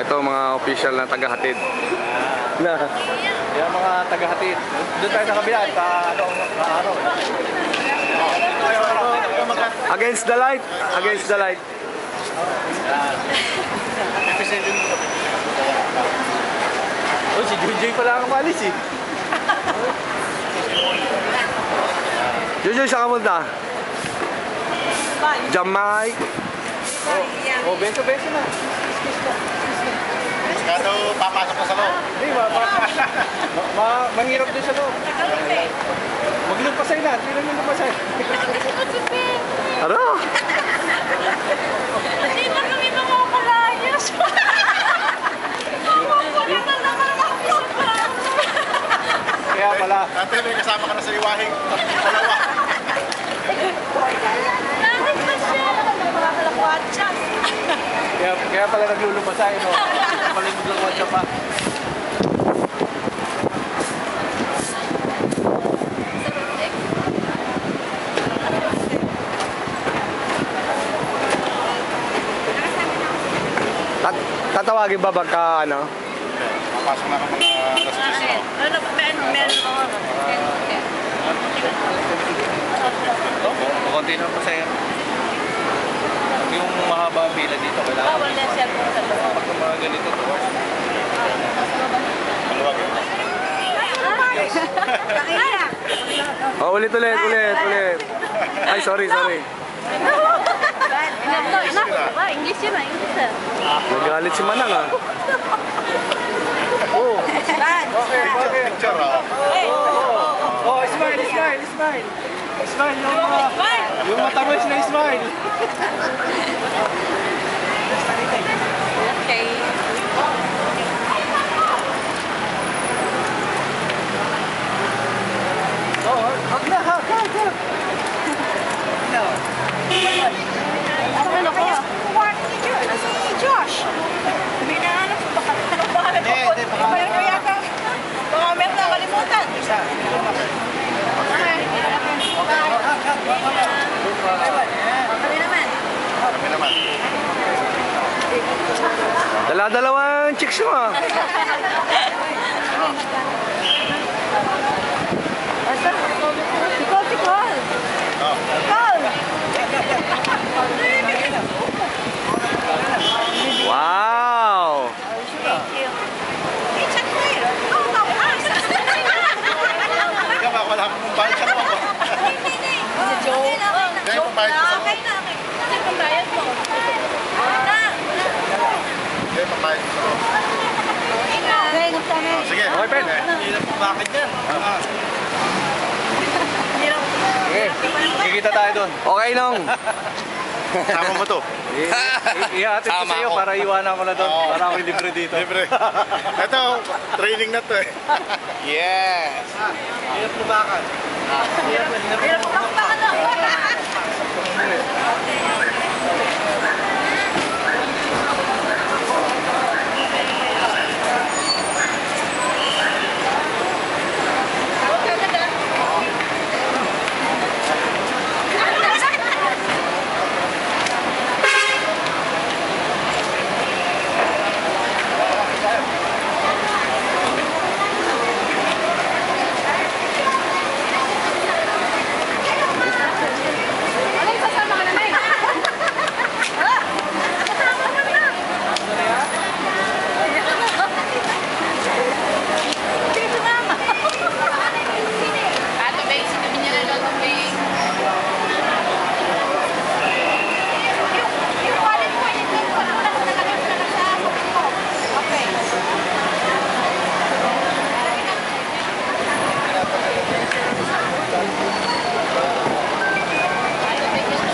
Ito mga official na tagahatid. Na. Yan mga tagahatid. Doon tayo sa kabila at araw. Against the light. Against the light. Oh, si Junjay pala ang malis eh. Jojo, saan ka punta? Jamaica. Oh, bento-bento na. Kado papasok na sa loob. Hindi, manghirap din sa loob. Maglupasay na. Sino yung lupasay? Ano? Hindi na kami makakulayas. Makakulayas na naman kami sa bahay. Kaya pala. Dati may kasama ka na sa iwahing. Dalawa. Bakit ba siya? Makakalakwatsa. Kaya pala naglulupasay, no? Palimod lang watsa pa. Tatawagin ba baka ano? Papasok na ka mga alas 10 na. Ano ba? Men. Konti na pa sa'yo. Yung mahaba ang pila dito, kailangan. Bawal na siya po sa loob. Pag mga ganito, Maluwag yun. Oh, ulit. Ay, sorry. English yun ah, English ah. Nagalit si Manang ah. Oh. Picture ah. oh, smile. Smile, yung matamis na smile. Okay. Oh, hug na. No. Ano ko? Si Josh. May nahanap ko baka Hindi, Mayroon ko yata. Baka meron na kalimutan. Kami naman. Kami naman. Dala-dalawang chicks mo ah. Tikol. Oh. Wow. Ikaw ba? Wala akong bayad sa loob. Dahil pambayad ko sa loob. Dahil pambayad ko sa loob. Oh, sige. Okay, Ben. Bakit yan? Kikita tayo doon. Okay nung. Sama mo to. Ihatid ko Sama sa'yo ako. para iwanan ko na doon. Oo. Para ako libre dito. Libre. Ito, training na to eh. Yes. Hirap lumakan.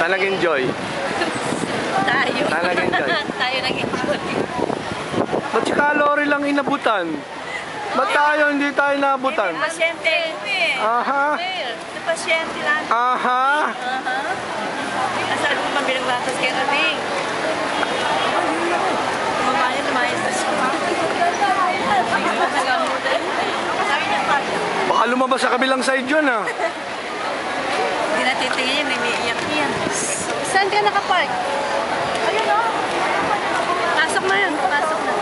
Saan nag-enjoy? Tayo. Saan nag-enjoy? Tayo nag-enjoy. Ba't si Kalori lang inabutan? Ba't tayo hindi tayo naabutan? Pasyente. Aha. Pasyente lang. Aha. Nasaan mo pang binagbatas kay Rabing? Mamaya lumayas na siya. Baka lumabas sa kabilang side yun ah. Hindi natitingin yan, may iiyak yan. Saan ka nakapark? Ayun o. Pasok na yun, pasok na.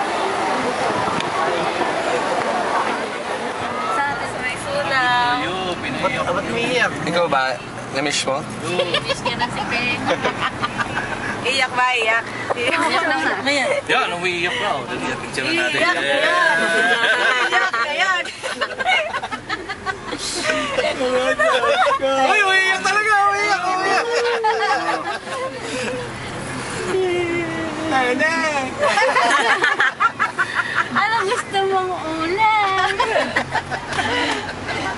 Ikaw ba? Na-miss mo? Miss ka na si Peng. Iyak ba? Iyak? Iyak na nga. Yan, umiiyak na. Dali, picture na natin. Iyak! Iyak! Iyak! Uy, umiiyak talaga! Umiiyak! Umiiyak! Ano gusto mong ulam?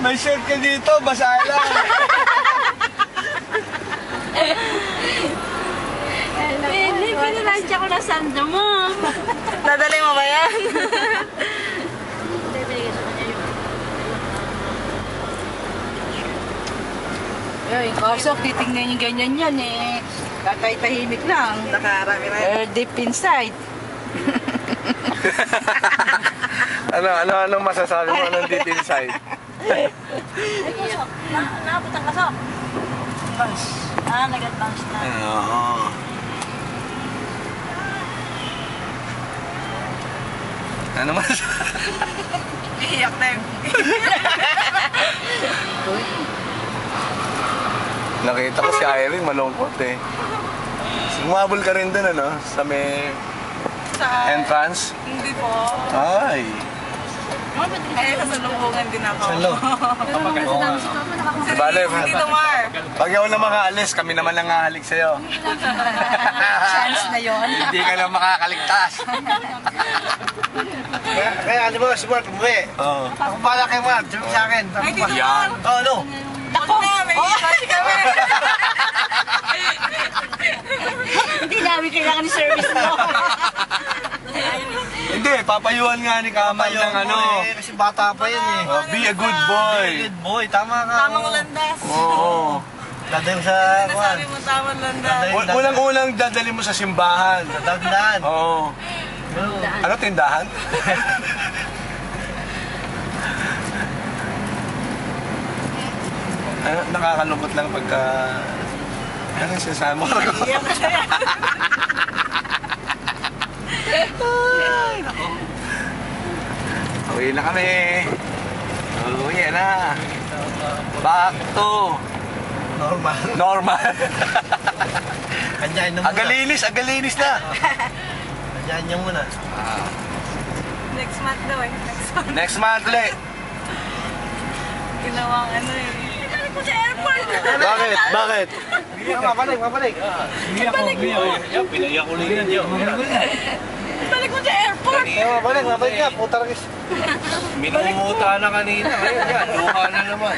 May shirt ka dito, basa lang. Pwede, pinaransya ko na sando mo. Dadali mo ba yan? Ay, kaso titingnan yung ganyan yan eh. Tatay tahimik lang. Nakarami rin. Deep inside. Anong masasabi mo? Anong deep inside? Nakapit ang kaso. Nag-advance na. Oo. Ano masasabi? Iyak na yun. Nakita ko si Irene, malungkot eh. Sumabol ka rin dun, ano? Sa may entrance? Hindi po. Ay. Eh, kasalubungan din ako. Hello. Bale, Dito, Mar. pag ako na makaalis, kami naman lang hahalik sa'yo. Chance na yon. Hindi ka lang makakaligtas. Kaya ano ba, si Mark, umuwi. Oo. Ako pala kay Mark, sabi sa akin. Ay, dito, Yan. Mar. Oh, ano? Ako na, may kasi kami. Hindi namin kailangan ni service mo. Hindi, papayuhan nga ni Kamal ng ano. Kasi bata pa yan eh. Oh, be a good boy. Good boy, tama ka. Tamang landas. Oo. Dadayo sa, kuhan. Nasabi mo tamang landas. Unang-unang dadali mo sa simbahan. Dagdan. Oo. Ano, tindahan? Nakakalungkot lang pagka... Ano sinasabi mo? Ay, nako. Uwi na kami. Uwi na. Back to Normal. normal. Kanyain na muna. Agalinis na. Kanyain niya muna. Next month daw eh. Next month. Next month ulit. Ginawang ano eh. Balik ko sa airport. Bakit? Bakit? Mabalik, mabalik. Yan, pinaiyak ulit yan yun. Balik ko sa airport. Mabalik, mabalik ka. Puta rin. Minumuta na kanina. Ayun yan, luha na naman.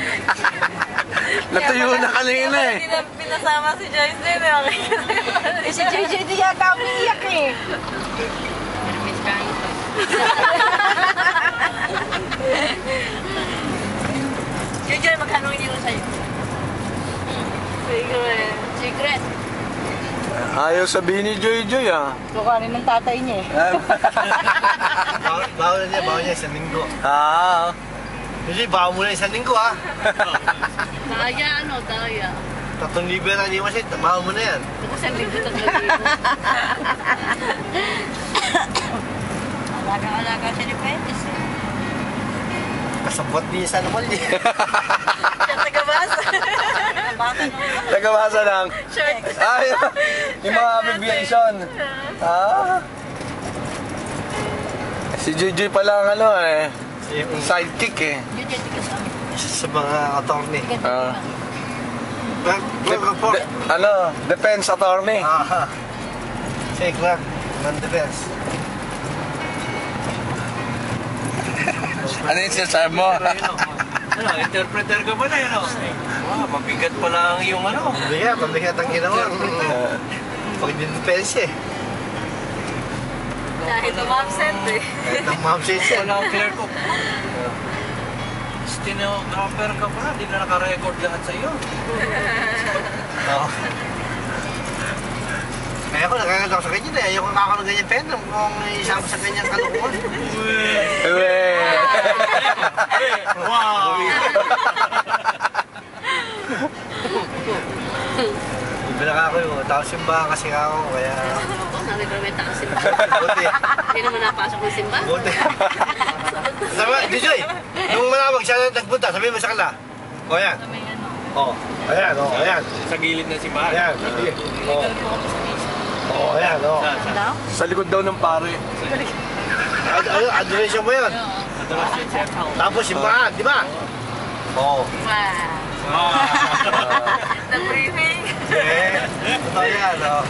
Natuyo na kanina eh. Pinasama si Joyce din eh. Eh si JJ di yata umiiyak eh. Miss Kang. JJ, magkano iniwan sa'yo? Secret. Secret. Ayaw sabihin ni Joy Joy ah. Kukanin ng tatay niya eh. Bawal niya isang linggo. Ah. Kasi bawal mo na isang linggo ha. Daya, ano, daya. 3,000 na hindi mo siya, bawal mo na yan. Ito sa linggo, 3,000. Alaga-alaga siya ni Petis eh. Kasabot niya sa naman niya. Siya taga-basa. Bata naman. Tagabasa lang. Shirt. Ay, yung mga abbreviation. Ah. Si Joy Joy pala ang ano eh. Sidekick eh. Yun, yun, tigas kami. Sa mga attorney. Ah. Report. Ano, defense attorney. Aha. Say, Clark, non-defense. Ano yung sinasabi mo? Ano, interpreter ka ba na yun? Wow, mabigat pala ang iyong ano. Pabigat ang ginawa. Pag din-defense eh. Dahil umabsent eh. Kahit ang ma'am siya. Wala ang clear ko. Stenographer ka pa, hindi na naka-record lahat sa iyo. Oo. Kaya ako nagkakatawa sa ganyan eh. Ayoko nakaka ng ganyan pen. Kung isama sa ganyan kalukuhan. Uwe. Wow! Ibila ako yun. Tapos simbahan kasi ako. Kaya Ako, nag-remeta ang simba. buti. Hindi naman napasok ng simba. Buti. Sabi, Dijoy, nung manawag siya na nagpunta, sabihin mo sa kanila. O yan. May ano. Oh, ayan, oh, ayan. Sa gilid ng simbahan. Ayan, sige. Oh. Oh, ayan, oh. Ano? Sa likod daw ng pare. Ano, address mo yun. Madalas yung chef. Tapos simbahan, di ba? Oh. Wow. The briefing. Eh, ito yan, oh.